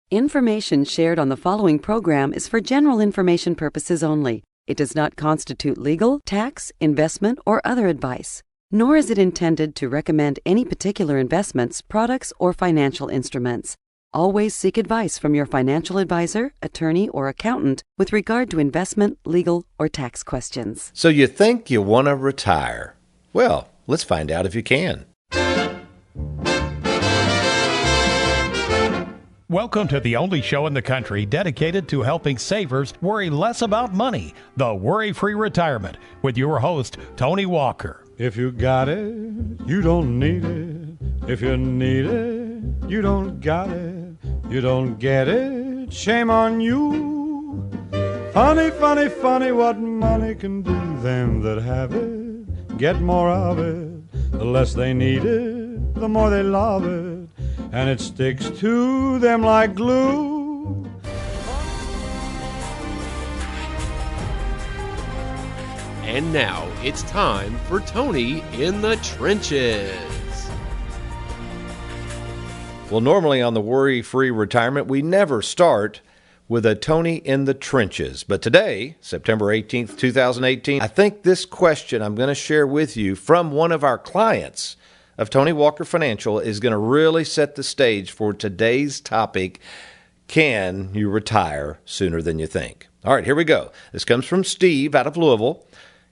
Information shared on the following program is for general information purposes only. It does not constitute legal, tax, investment, or other advice, nor is it intended to recommend any particular investments, products, or financial instruments. Always seek advice from your financial advisor, attorney, or accountant with regard to investment, legal, or tax questions. So you think you want to retire? Well, let's find out if you can. Welcome to the only show in the country dedicated to helping savers worry less about money, the Worry-Free Retirement, with your host, Tony Walker. If you got it, you don't need it. If you need it, you don't got it. You don't get it, shame on you. Funny, funny, funny what money can do. Them that have it, get more of it. The less they need it, the more they love it. And it sticks to them like glue. And now it's time for Tony in the Trenches. Well, normally on the Worry-Free Retirement, we never start with a Tony in the Trenches. But today, September 18th, 2018, I think this question I'm going to share with you from one of our clients of Tony Walker Financial is going to really set the stage for today's topic: can you retire sooner than you think? All right, here we go. This comes from Steve out of Louisville.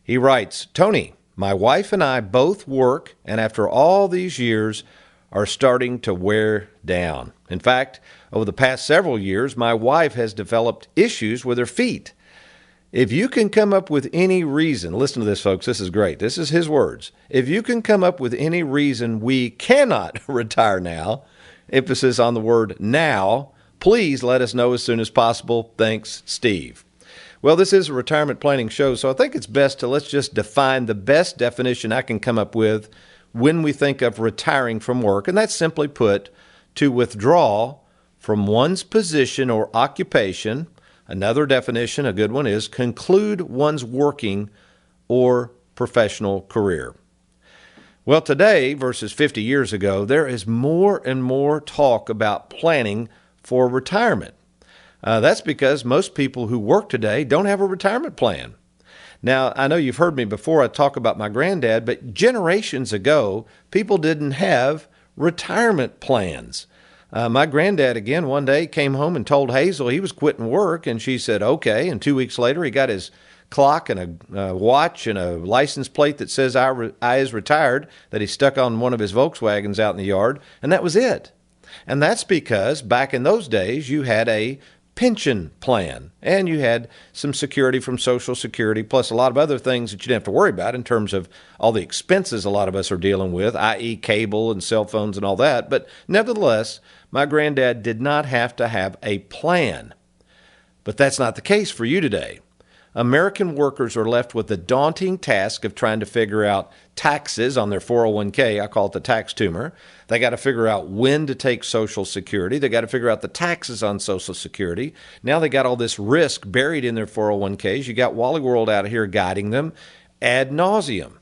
He writes, Tony, my wife and I both work, and after all these years are starting to wear down. In fact, over the past several years, my wife has developed issues with her feet. If you can come up with any reason, listen to this, folks, this is great. This is his words. If you can come up with any reason we cannot retire now, emphasis on the word now, please let us know as soon as possible. Thanks, Steve. Well, this is a retirement planning show, so I think it's best to let's just define the best definition I can come up with when we think of retiring from work, and that's simply put, to withdraw from one's position or occupation. Another definition, a good one, is conclude one's working or professional career. Well, today versus 50 years ago, there is more and more talk about planning for retirement. That's because most people who work today don't have a retirement plan. Now, I know you've heard me before I talk about my granddad, but generations ago, people didn't have retirement plans. My granddad, again, one day came home and told Hazel he was quitting work, and she said, okay. And 2 weeks later, he got his clock and a watch and a license plate that says I is retired that he stuck on one of his Volkswagens out in the yard, and that was it. And that's because back in those days, you had a pension plan, and you had some security from Social Security, plus a lot of other things that you didn't have to worry about in terms of all the expenses a lot of us are dealing with, i.e. cable and cell phones and all that. But nevertheless, my granddad did not have to have a plan. But that's not the case for you today. American workers are left with the daunting task of trying to figure out taxes on their 401k. I call it the tax tumor. They got to figure out when to take Social Security. They got to figure out the taxes on Social Security. Now they got all this risk buried in their 401ks. You got Wally World out here guiding them ad nauseum.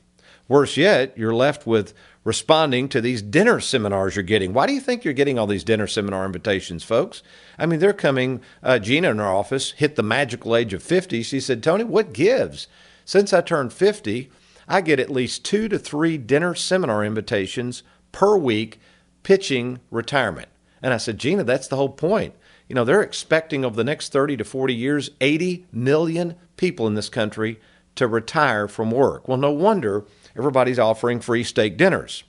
Worse yet, you're left with responding to these dinner seminars you're getting. Why do you think you're getting all these dinner seminar invitations, folks? I mean, they're coming. Gina in our office hit the magical age of 50. She said, Tony, what gives? Since I turned 50, I get at least 2 to 3 dinner seminar invitations per week pitching retirement. And I said, Gina, that's the whole point. You know, they're expecting over the next 30 to 40 years, 80 million people in this country to retire from work. Well, no wonder everybody's offering free steak dinners.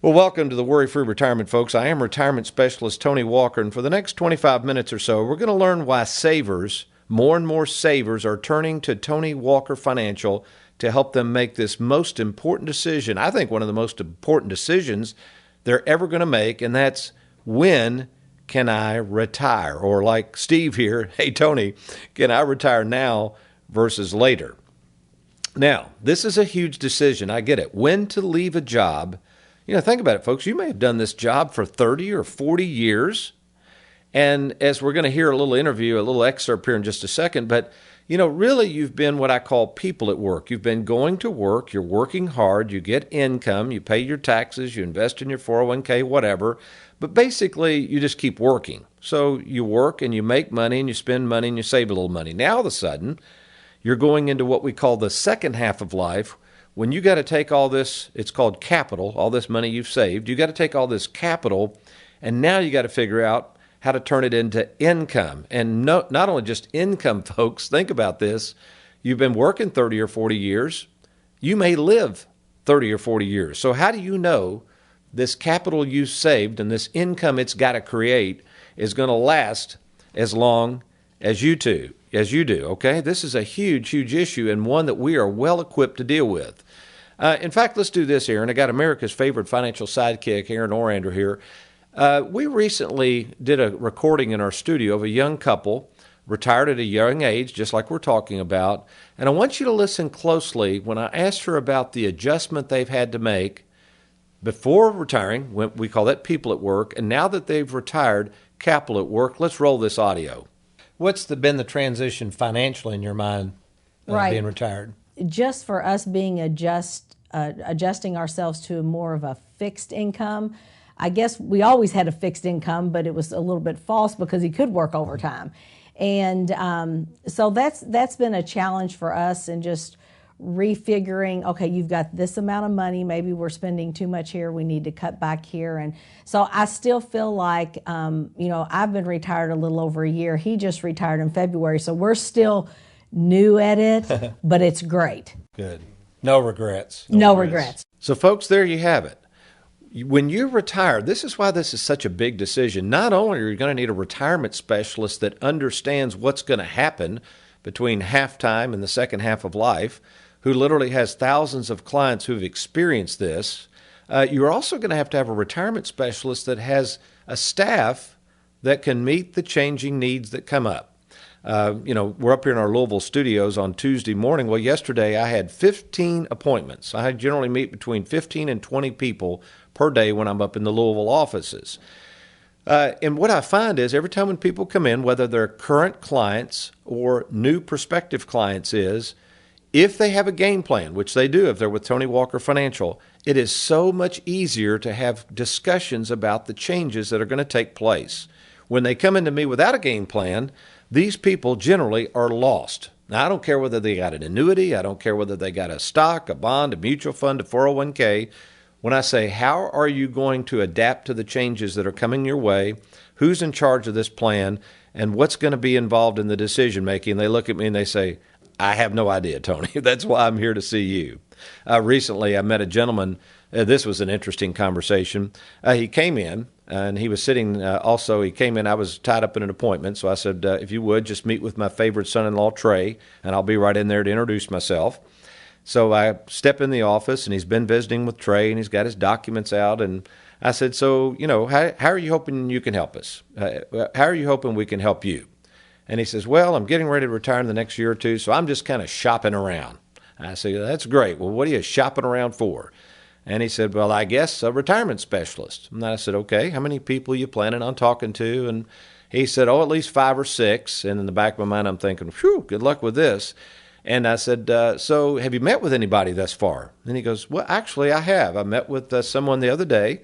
Well, welcome to the Worry-Free Retirement, folks. I am retirement specialist Tony Walker, and for the next 25 minutes or so, we're going to learn why savers, more and more savers, are turning to Tony Walker Financial to help them make this most important decision. I think one of the most important decisions they're ever going to make, and that's when can I retire? Or like Steve here, hey, Tony, can I retire now versus later? Now, this is a huge decision. I get it. When to leave a job. You know, think about it, folks. You may have done this job for 30 or 40 years. And as we're going to hear a little excerpt here in just a second, but, you know, really you've been what I call people at work. You've been going to work. You're working hard. You get income. You pay your taxes. You invest in your 401k, whatever. But basically, you just keep working. So you work and you make money and you spend money and you save a little money. Now, all of a sudden, you're going into what we call the second half of life, when you got to take all this, it's called capital, all this money you've saved. You got to take all this capital, and now you got to figure out how to turn it into income. And not only just income, folks, think about this. You've been working 30 or 40 years. You may live 30 or 40 years. So how do you know this capital you saved and this income it's got to create is going to last as long as you do? Okay? This is a huge, huge issue and one that we are well equipped to deal with. In fact, let's do this, Aaron. I got America's favorite financial sidekick, Aaron Orander, here. We recently did a recording in our studio of a young couple, retired at a young age, just like we're talking about. And I want you to listen closely when I asked her about the adjustment they've had to make before retiring. We call that people at work. And now that they've retired, capital at work. Let's roll this audio. What's been the transition financially in your mind being retired? Just for us being adjusting ourselves to more of a fixed income. I guess we always had a fixed income, but it was a little bit false because he could work overtime. And so that's been a challenge for us, and just refiguring, okay, you've got this amount of money, maybe we're spending too much here, we need to cut back here. And so I still feel like, I've been retired a little over a year. He just retired in February, so we're still new at it, but it's great. Good. No regrets. No regrets. So folks, there you have it. When you retire, this is why this is such a big decision. Not only are you going to need a retirement specialist that understands what's going to happen between halftime and the second half of life, who literally has thousands of clients who've experienced this, you're also going to have a retirement specialist that has a staff that can meet the changing needs that come up. We're up here in our Louisville studios on Tuesday morning. Well, yesterday I had 15 appointments. I generally meet between 15 and 20 people per day when I'm up in the Louisville offices. And what I find is every time when people come in, whether they're current clients or new prospective clients, is if they have a game plan, which they do if they're with Tony Walker Financial, it is so much easier to have discussions about the changes that are going to take place. When they come into me without a game plan, these people generally are lost. Now, I don't care whether they got an annuity. I don't care whether they got a stock, a bond, a mutual fund, a 401k. When I say, how are you going to adapt to the changes that are coming your way? Who's in charge of this plan? And what's going to be involved in the decision making? They look at me and they say, I have no idea, Tony. That's why I'm here to see you. Recently, I met a gentleman. This was an interesting conversation. He came in and he was sitting he came in. I was tied up in an appointment. So I said, if you would, just meet with my favorite son-in-law, Trey, and I'll be right in there to introduce myself. So I step in the office, and he's been visiting with Trey, and he's got his documents out. And I said, so, how are you hoping you can help us? How are you hoping we can help you? And he says, well, I'm getting ready to retire in the next year or two, so I'm just kind of shopping around. I said, that's great. Well, what are you shopping around for? And he said, well, I guess a retirement specialist. And I said, okay, how many people are you planning on talking to? And he said, at least 5 or 6. And in the back of my mind, I'm thinking, whew, good luck with this. And I said, so have you met with anybody thus far? And he goes, well, actually, I have. I met with someone the other day.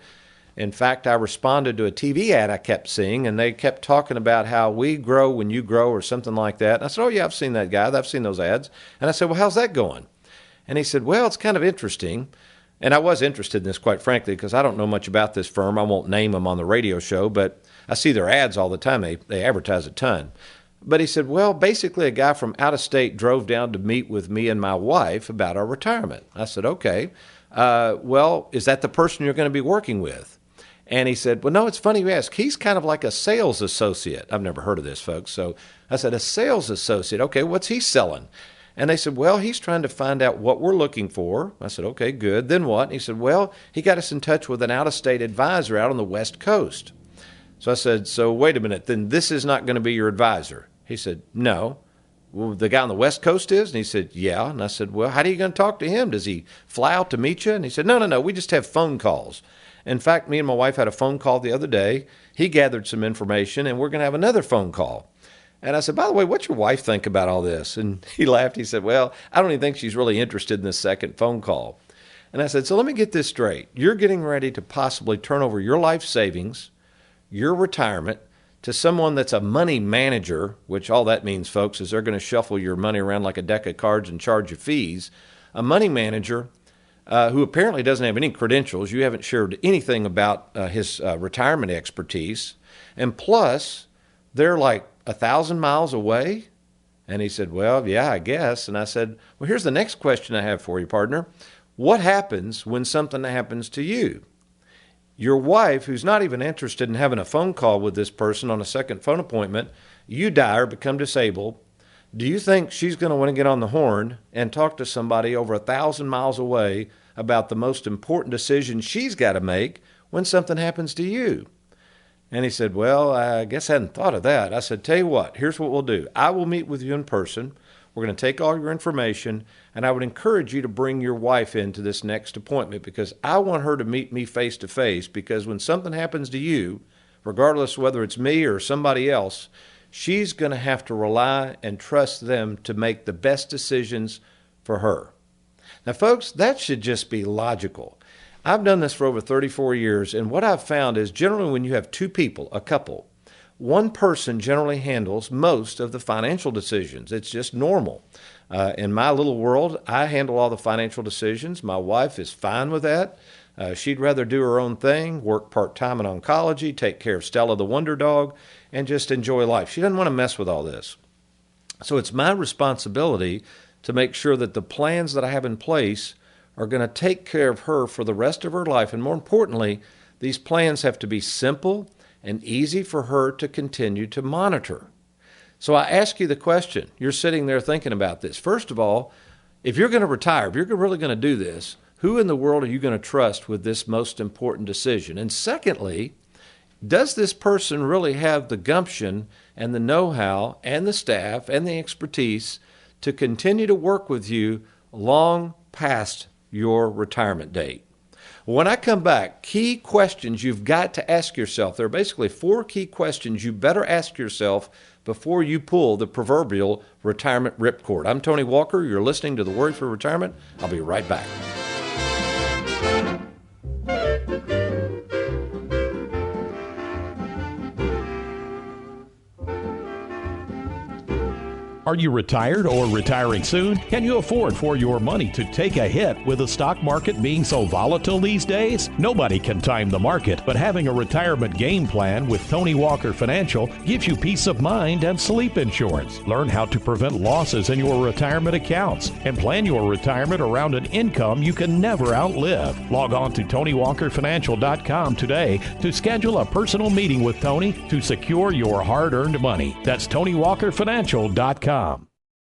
In fact, I responded to a TV ad I kept seeing, and they kept talking about how we grow when you grow or something like that. And I said, oh, yeah, I've seen that guy. I've seen those ads. And I said, well, how's that going? And he said, well, it's kind of interesting. And I was interested in this, quite frankly, because I don't know much about this firm. I won't name them on the radio show, but I see their ads all the time. They advertise a ton. But he said, well, basically a guy from out of state drove down to meet with me and my wife about our retirement. I said, okay, well, is that the person you're going to be working with? And he said, well, no, it's funny you ask. He's kind of like a sales associate. I've never heard of this, folks. So I said, a sales associate. Okay, what's he selling? And they said, well, he's trying to find out what we're looking for. I said, okay, good. Then what? And he said, well, he got us in touch with an out-of-state advisor out on the West Coast. So I said, so wait a minute, then this is not going to be your advisor. He said, no. Well, the guy on the West Coast is? And he said, yeah. And I said, well, how are you going to talk to him? Does he fly out to meet you? And he said, no, we just have phone calls. In fact, me and my wife had a phone call the other day. He gathered some information, and we're going to have another phone call. And I said, by the way, what's your wife think about all this? And he laughed. He said, well, I don't even think she's really interested in this second phone call. And I said, so let me get this straight. You're getting ready to possibly turn over your life savings your retirement to someone that's a money manager, which all that means, folks, is they're going to shuffle your money around like a deck of cards and charge you fees, a money manager who apparently doesn't have any credentials. You haven't shared anything about his retirement expertise. And plus, they're like 1,000 miles away. And he said, well, yeah, I guess. And I said, well, here's the next question I have for you, partner. What happens when something happens to you? Your wife, who's not even interested in having a phone call with this person on a second phone appointment, you die or become disabled. Do you think she's going to want to get on the horn and talk to somebody over 1,000 miles away about the most important decision she's got to make when something happens to you? And he said, well, I guess I hadn't thought of that. I said, tell you what, here's what we'll do. I will meet with you in person. We're going to take all your information, and I would encourage you to bring your wife into this next appointment because I want her to meet me face to face, because when something happens to you, regardless whether it's me or somebody else, she's going to have to rely and trust them to make the best decisions for her. Now, folks, that should just be logical. I've done this for over 34 years, and what I've found is generally when you have two people, a couple, one person generally handles most of the financial decisions. It's just normal. In my little world, I handle all the financial decisions. My wife is fine with that. She'd rather do her own thing, work part-time in oncology, take care of Stella the Wonder Dog, and just enjoy life. She doesn't want to mess with all this. So it's my responsibility to make sure that the plans that I have in place are going to take care of her for the rest of her life. And more importantly, these plans have to be simple and easy for her to continue to monitor. So I ask you the question. You're sitting there thinking about this. First of all, if you're going to retire, if you're really going to do this, who in the world are you going to trust with this most important decision? And secondly, does this person really have the gumption and the know-how and the staff and the expertise to continue to work with you long past your retirement date? When I come back, key questions you've got to ask yourself. There are basically 4 key questions you better ask yourself before you pull the proverbial retirement ripcord. I'm Tony Walker. You're listening to The Worry for Retirement. I'll be right back. Are you retired or retiring soon? Can you afford for your money to take a hit with the stock market being so volatile these days? Nobody can time the market, but having a retirement game plan with Tony Walker Financial gives you peace of mind and sleep insurance. Learn how to prevent losses in your retirement accounts and plan your retirement around an income you can never outlive. Log on to TonyWalkerFinancial.com today to schedule a personal meeting with Tony to secure your hard-earned money. That's TonyWalkerFinancial.com.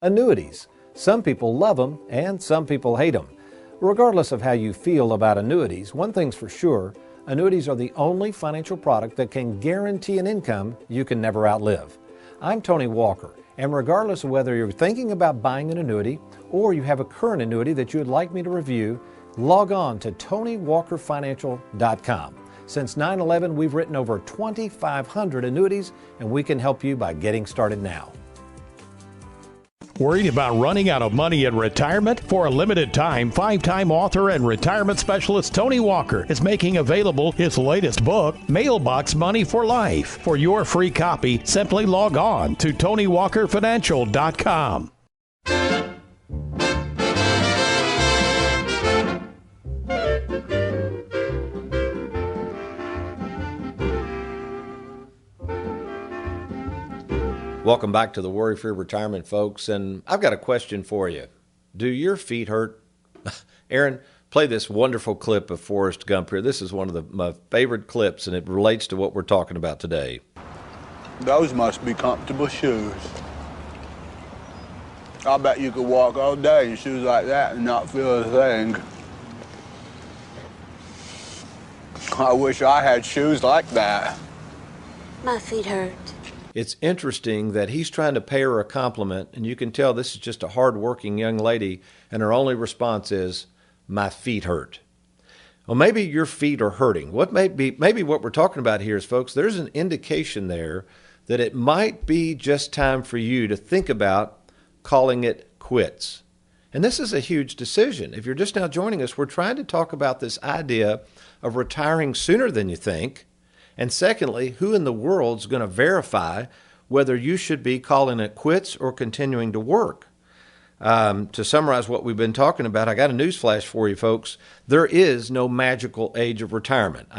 Annuities. Some people love them and some people hate them. Regardless of how you feel about annuities, one thing's for sure, annuities are the only financial product that can guarantee an income you can never outlive. I'm Tony Walker, and regardless of whether you're thinking about buying an annuity or you have a current annuity that you would like me to review, log on to TonyWalkerFinancial.com. Since 9/11, we've written over 2,500 annuities, and we can help you by getting started now. Worried about running out of money in retirement? For a limited time, 5-time author and retirement specialist Tony Walker is making available his latest book, Mailbox Money for Life. For your free copy, simply log on to TonyWalkerFinancial.com. Welcome back to the Worry-Free Retirement, folks, and I've got a question for you. Do your feet hurt? Aaron, play this wonderful clip of Forrest Gump here. This is one of my favorite clips, and it relates to what we're talking about today. Those must be comfortable shoes. I bet you could walk all day in shoes like that and not feel a thing. I wish I had shoes like that. My feet hurt. It's interesting that he's trying to pay her a compliment, and you can tell this is just a hard-working young lady, and her only response is, my feet hurt. Well, maybe your feet are hurting. Maybe what we're talking about here is, folks, there's an indication there that it might be just time for you to think about calling it quits. And this is a huge decision. If you're just now joining us, we're trying to talk about this idea of retiring sooner than you think And secondly, who in the world's going to verify whether you should be calling it quits or continuing to work? To summarize what we've been talking about, I got a news flash for you, folks. There is no magical age of retirement.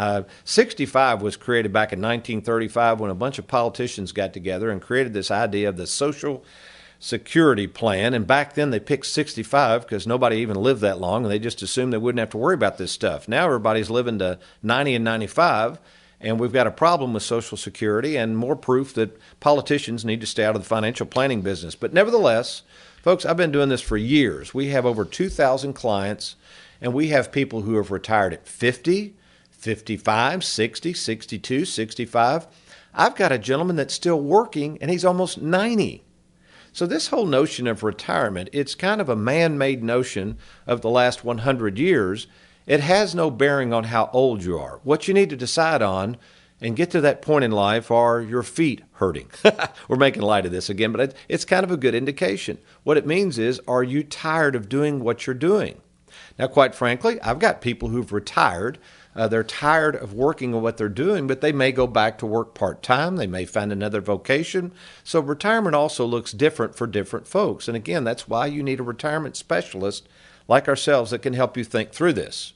65 was created back in 1935 when a bunch of politicians got together and created this idea of the Social Security plan. And back then they picked 65 because nobody even lived that long, and they just assumed they wouldn't have to worry about this stuff. Now everybody's living to 90 and 95. And we've got a problem with Social Security and more proof that politicians need to stay out of the financial planning business. But nevertheless, folks, I've been doing this for years. We have over 2,000 clients, and we have people who have retired at 50, 55, 60, 62, 65. I've got a gentleman that's still working, and he's almost 90. So this whole notion of retirement, it's kind of a man-made notion of the last 100 years. It has no bearing on how old you are. What you need to decide on and get to that point in life are your feet hurting. We're making light of this again, but it's kind of a good indication. What it means is, are you tired of doing what you're doing? Now, quite frankly, I've got people who've retired. They're tired of working on what they're doing, but they may go back to work part-time. They may find another vocation. So retirement also looks different for different folks. And again, that's why you need a retirement specialist like ourselves that can help you think through this.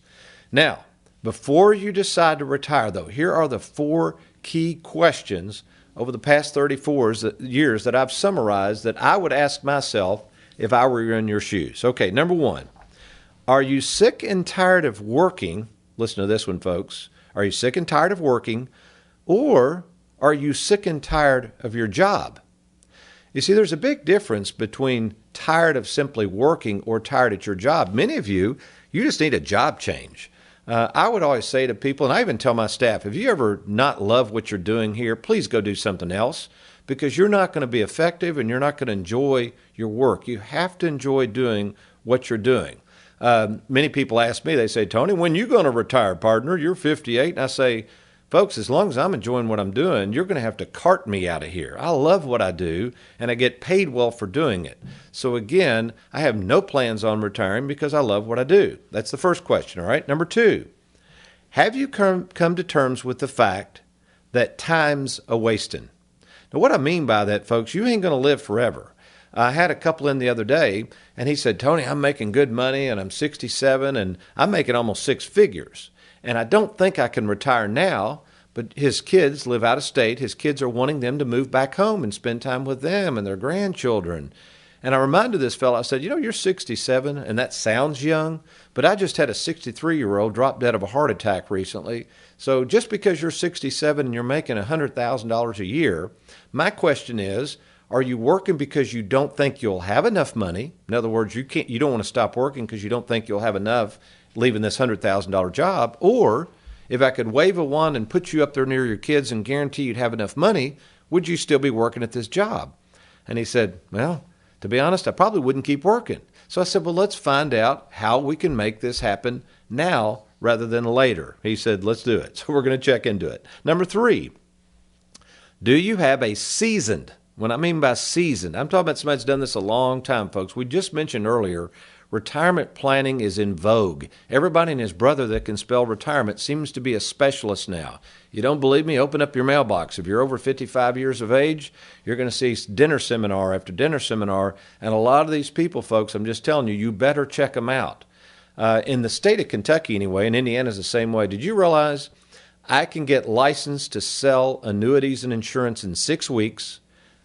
Now, before you decide to retire, though, here are the 4 key questions over the past 34 years that I've summarized that I would ask myself if I were in your shoes. Okay, number 1, are you sick and tired of working? Listen to this one, folks. Are you sick and tired of working, or are you sick and tired of your job? You see, there's a big difference between tired of simply working or tired at your job. Many of you just need a job change. I would always say to people, and I even tell my staff, if you ever not love what you're doing here, please go do something else, because you're not going to be effective and you're not going to enjoy your work. You have to enjoy doing what you're doing. Many people ask me, they say, Tony, when you going to retire, partner? You're 58. And I say, folks, as long as I'm enjoying what I'm doing, you're going to have to cart me out of here. I love what I do, and I get paid well for doing it. So again, I have no plans on retiring because I love what I do. That's the first question, all right? Number 2, have you come to terms with the fact that time's a-wasting? Now, what I mean by that, folks, you ain't going to live forever. I had a couple in the other day, and he said, Tony, I'm making good money, and I'm 67, and I'm making almost 6 figures. And I don't think I can retire now, but his kids live out of state. His kids are wanting them to move back home and spend time with them and their grandchildren. And I reminded this fellow, I said, you know, you're 67, and that sounds young, but I just had a 63-year-old drop dead of a heart attack recently. So just because you're 67 and you're making $100,000 a year, my question is, are you working because you don't think you'll have enough money? In other words, you don't want to stop working because you don't think you'll have enough leaving this $100,000 job. Or if I could wave a wand and put you up there near your kids and guarantee you'd have enough money, would you still be working at this job? And he said, well, to be honest, I probably wouldn't keep working. So I said, well, let's find out how we can make this happen now rather than later. He said, let's do it. So we're going to check into it. Number 3, do you have a seasoned? When I mean by seasoned, I'm talking about somebody that's done this a long time, folks. We just mentioned earlier, retirement planning is in vogue. Everybody and his brother that can spell retirement seems to be a specialist now. You don't believe me? Open up your mailbox. If you're over 55 years of age, you're going to see dinner seminar after dinner seminar. And a lot of these people, folks, I'm just telling you, you better check them out. In the state of Kentucky anyway, and Indiana's the same way, did you realize I can get licensed to sell annuities and insurance in 6 weeks?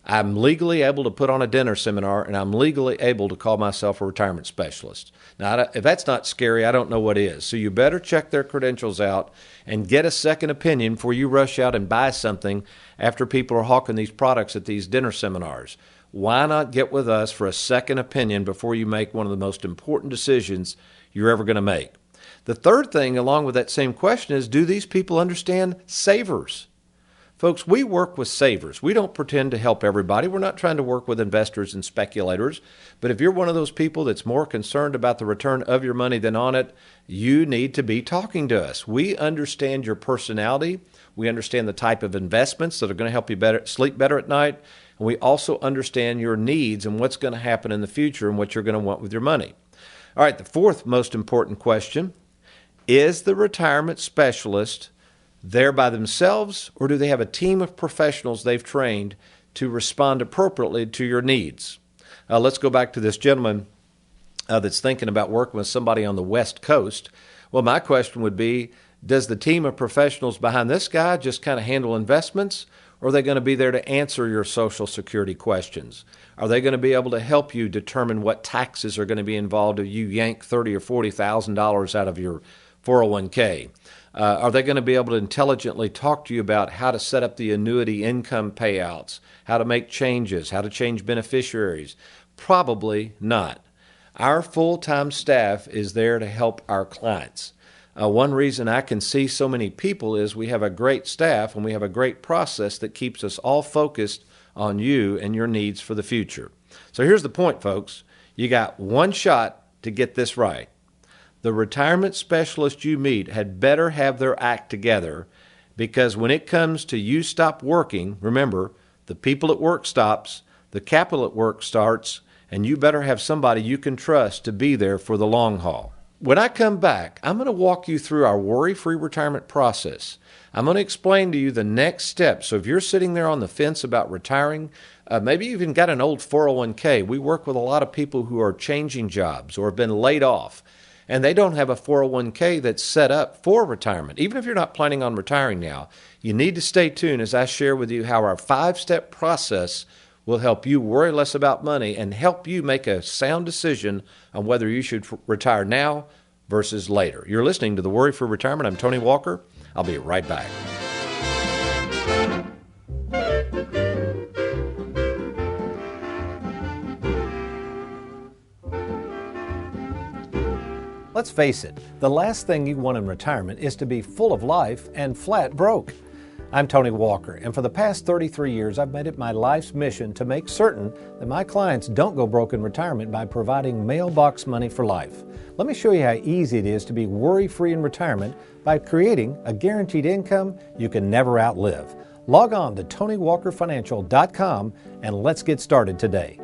I'm legally able to put on a dinner seminar, and I'm legally able to call myself a retirement specialist. Now, if that's not scary, I don't know what is. So you better check their credentials out and get a second opinion before you rush out and buy something after people are hawking these products at these dinner seminars. Why not get with us for a second opinion before you make one of the most important decisions you're ever going to make? The third thing, along with that same question, is do these people understand savers? Folks, we work with savers. We don't pretend to help everybody. We're not trying to work with investors and speculators. But if you're one of those people that's more concerned about the return of your money than on it, you need to be talking to us. We understand your personality. We understand the type of investments that are going to help you sleep better at night. And we also understand your needs and what's going to happen in the future and what you're going to want with your money. All right, the fourth most important question, is the retirement specialist there by themselves, or do they have a team of professionals they've trained to respond appropriately to your needs? Let's go back to this gentleman that's thinking about working with somebody on the West Coast. Well, my question would be, does the team of professionals behind this guy just kind of handle investments, or are they going to be there to answer your Social Security questions? Are they going to be able to help you determine what taxes are going to be involved if you yank $30,000 or $40,000 out of your 401k? Are they going to be able to intelligently talk to you about how to set up the annuity income payouts, how to make changes, how to change beneficiaries? Probably not. Our full-time staff is there to help our clients. One reason I can see so many people is we have a great staff and we have a great process that keeps us all focused on you and your needs for the future. So here's the point, folks. You got one shot to get this right. The retirement specialist you meet had better have their act together, because when it comes to you stop working, remember, the people at work stops, the capital at work starts, and you better have somebody you can trust to be there for the long haul. When I come back, I'm going to walk you through our worry-free retirement process. I'm going to explain to you the next steps. So if you're sitting there on the fence about retiring, maybe you even got an old 401k. We work with a lot of people who are changing jobs or have been laid off, and they don't have a 401k that's set up for retirement. Even if you're not planning on retiring now, you need to stay tuned as I share with you how our 5-step process will help you worry less about money and help you make a sound decision on whether you should retire now versus later. You're listening to The Worry Free Retirement. I'm Tony Walker. I'll be right back. Let's face it, the last thing you want in retirement is to be full of life and flat broke. I'm Tony Walker, and for the past 33 years, I've made it my life's mission to make certain that my clients don't go broke in retirement by providing mailbox money for life. Let me show you how easy it is to be worry-free in retirement by creating a guaranteed income you can never outlive. Log on to TonyWalkerFinancial.com and let's get started today.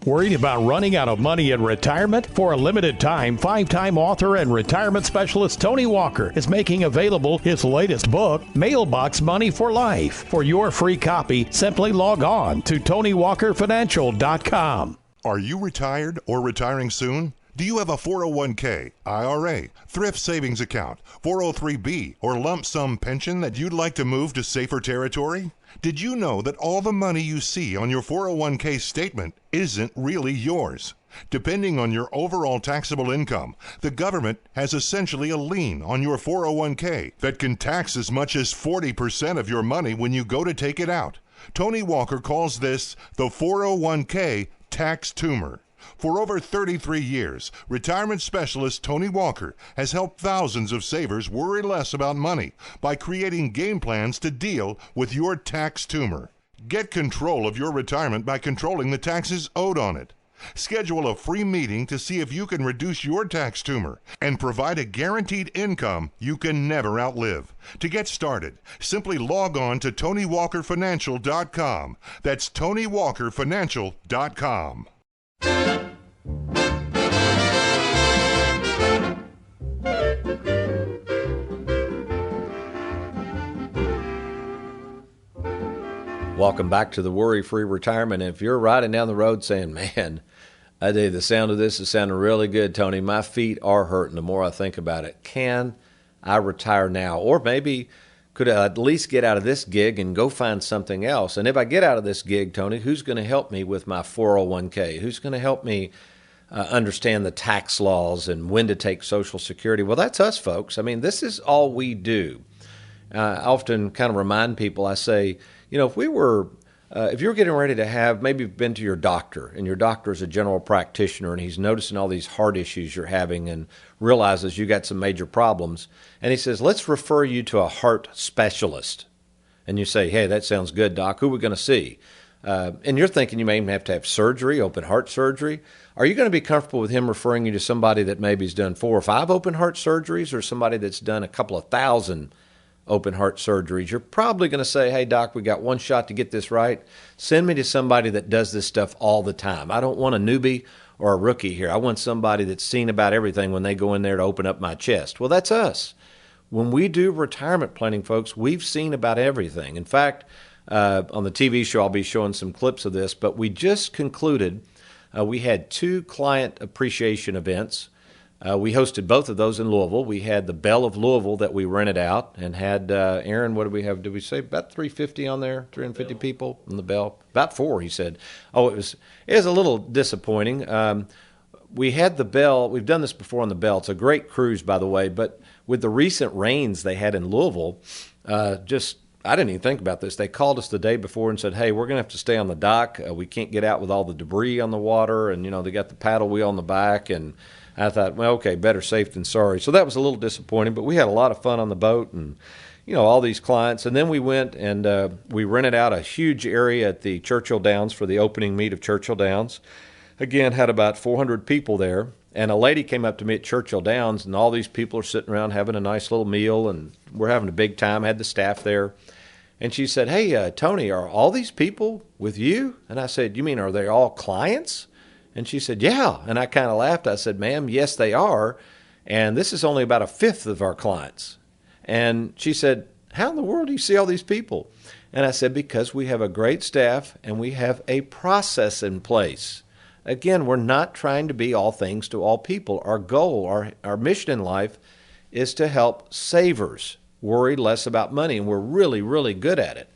Worried about running out of money in retirement? For a limited time, 5-time author and retirement specialist Tony Walker is making available his latest book, Mailbox Money for Life. For your free copy, simply log on to TonyWalkerFinancial.com. Are you retired or retiring soon? Do you have a 401k, IRA, thrift savings account, 403b, or lump sum pension that you'd like to move to safer territory? Did you know that all the money you see on your 401k statement isn't really yours? Depending on your overall taxable income, the government has essentially a lien on your 401k that can tax as much as 40% of your money when you go to take it out. Tony Walker calls this the 401k tax tumor. For over 33 years, retirement specialist Tony Walker has helped thousands of savers worry less about money by creating game plans to deal with your tax tumor. Get control of your retirement by controlling the taxes owed on it. Schedule a free meeting to see if you can reduce your tax tumor and provide a guaranteed income you can never outlive. To get started, simply log on to TonyWalkerFinancial.com. That's TonyWalkerFinancial.com. Welcome back to the Worry-Free Retirement. If you're riding down the road saying, man, I tell you, the sound of this is sounding really good, Tony. My feet are hurting the more I think about it. Can I retire now? Or maybe could I at least get out of this gig and go find something else? And if I get out of this gig, Tony, who's going to help me with my 401k? Who's going to help me understand the tax laws and when to take Social Security? Well, that's us, folks. I mean, this is all we do. I often kind of remind people, I say, you know, if you're getting ready to have, maybe you've been to your doctor and your doctor is a general practitioner and he's noticing all these heart issues you're having and realizes you got some major problems. And he says, let's refer you to a heart specialist. And you say, hey, that sounds good, doc. Who are we going to see? And you're thinking you may even have to have surgery, open heart surgery. Are you going to be comfortable with him referring you to somebody that maybe has done 4 or 5 open heart surgeries or somebody that's done a couple of thousand open heart surgeries? You're probably going to say, hey, doc, we got one shot to get this right. Send me to somebody that does this stuff all the time. I don't want a newbie or a rookie here. I want somebody that's seen about everything when they go in there to open up my chest. Well, that's us. When we do retirement planning, folks, we've seen about everything. In fact, on the TV show, I'll be showing some clips of this, but we just concluded, we had 2 client appreciation events. We hosted both of those in Louisville. We had the Bell of Louisville that we rented out and had, Aaron, what did we have? Did we say about 350 on there? 350 people in the Bell? About 4, he said. Oh, it was a little disappointing. We had the Bell. We've done this before on the Bell. It's a great cruise, by the way, but with the recent rains they had in Louisville, I didn't even think about this. They called us the day before and said, hey, we're going to have to stay on the dock. We can't get out with all the debris on the water. And, they got the paddle wheel on the back. And I thought, well, okay, better safe than sorry. So that was a little disappointing, but we had a lot of fun on the boat and, all these clients. And then we went and we rented out a huge area at the Churchill Downs for the opening meet of Churchill Downs. Again, had about 400 people there. And a lady came up to me at Churchill Downs, and all these people are sitting around having a nice little meal, and we're having a big time. Had the staff there. And she said, hey, Tony, are all these people with you? And I said, you mean are they all clients? And she said, yeah. And I kind of laughed. I said, ma'am, yes, they are. And this is only about 1/5 of our clients. And she said, how in the world do you see all these people? And I said, because we have a great staff and we have a process in place. Again, we're not trying to be all things to all people. Our goal, our mission in life is to help savers worry less about money, and we're really, really good at it.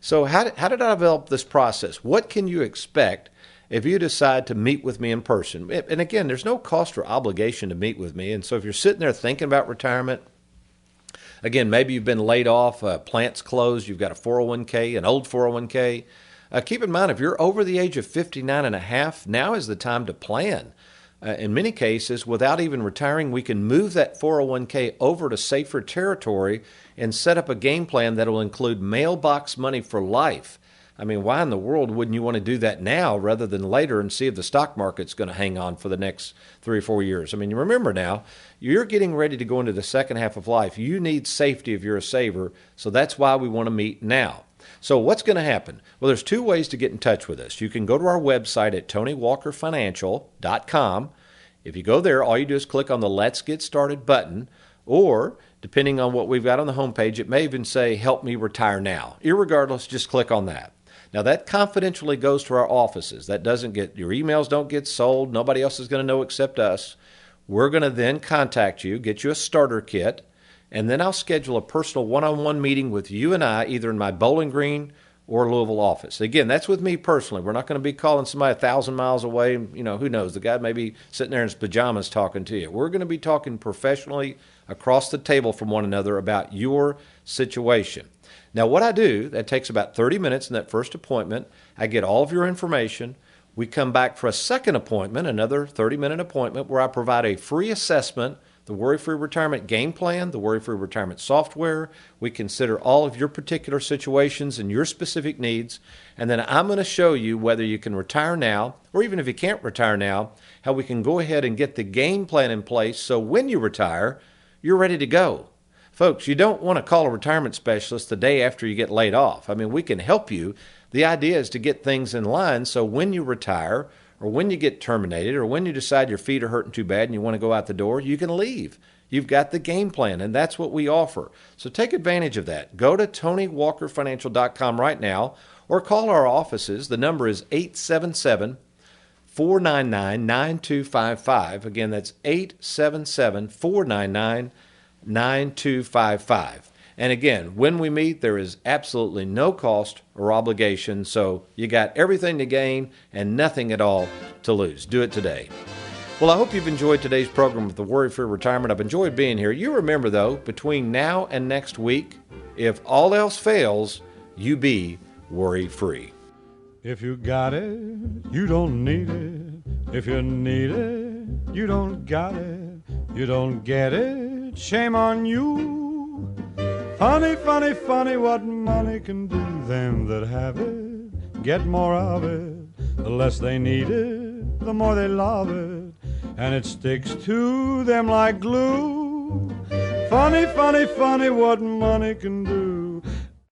So how did I develop this process? What can you expect if you decide to meet with me in person? And again, there's no cost or obligation to meet with me. And so if you're sitting there thinking about retirement, again, maybe you've been laid off, plant's closed, you've got a 401k, an old 401k. Keep in mind, if you're over the age of 59 and a half, now is the time to plan. In many cases, without even retiring, we can move that 401k over to safer territory and set up a game plan that will include mailbox money for life. I mean, why in the world wouldn't you want to do that now rather than later and see if the stock market's going to hang on for the next 3 or 4 years? I mean, you remember now, you're getting ready to go into the second half of life. You need safety if you're a saver, so that's why we want to meet now. So what's going to happen? Well, there's 2 ways to get in touch with us. You can go to our website at TonyWalkerFinancial.com. If you go there, all you do is click on the Let's Get Started button, or depending on what we've got on the homepage, it may even say Help Me Retire Now. Irregardless, just click on that. Now, that confidentially goes to our offices. That doesn't get, your emails don't get sold. Nobody else is going to know except us. We're going to then contact you, get you a starter kit, and then I'll schedule a personal one-on-one meeting with you and I, either in my Bowling Green or Louisville office. Again, that's with me personally. We're not going to be calling somebody 1,000 miles away. Who knows? The guy may be sitting there in his pajamas talking to you. We're going to be talking professionally across the table from one another about your situation. Now, what I do, that takes about 30 minutes in that first appointment. I get all of your information. We come back for a second appointment, another 30-minute appointment, where I provide a free assessment, the Worry-Free Retirement Game Plan, the Worry-Free Retirement Software. We consider all of your particular situations and your specific needs, and then I'm going to show you whether you can retire now, or even if you can't retire now, how we can go ahead and get the game plan in place so when you retire, you're ready to go. Folks, you don't want to call a retirement specialist the day after you get laid off. I mean, we can help you. The idea is to get things in line so when you retire or when you get terminated or when you decide your feet are hurting too bad and you want to go out the door, you can leave. You've got the game plan, and that's what we offer. So take advantage of that. Go to TonyWalkerFinancial.com right now or call our offices. The number is 877-499-9255. Again, that's 877-499-9255. 9255. And again, when we meet, there is absolutely no cost or obligation, so you got everything to gain and nothing at all to lose. Do it today. Well, I hope you've enjoyed today's program with the Worry-Free Retirement. I've enjoyed being here. You remember, though, between now and next week, if all else fails, you be worry-free. If you got it, you don't need it. If you need it, you don't got it. You don't get it. Shame on you. Funny, funny, funny what money can do. Them that have it get more of it. The less they need it, the more they love it. And it sticks to them like glue. Funny, funny, funny what money can do.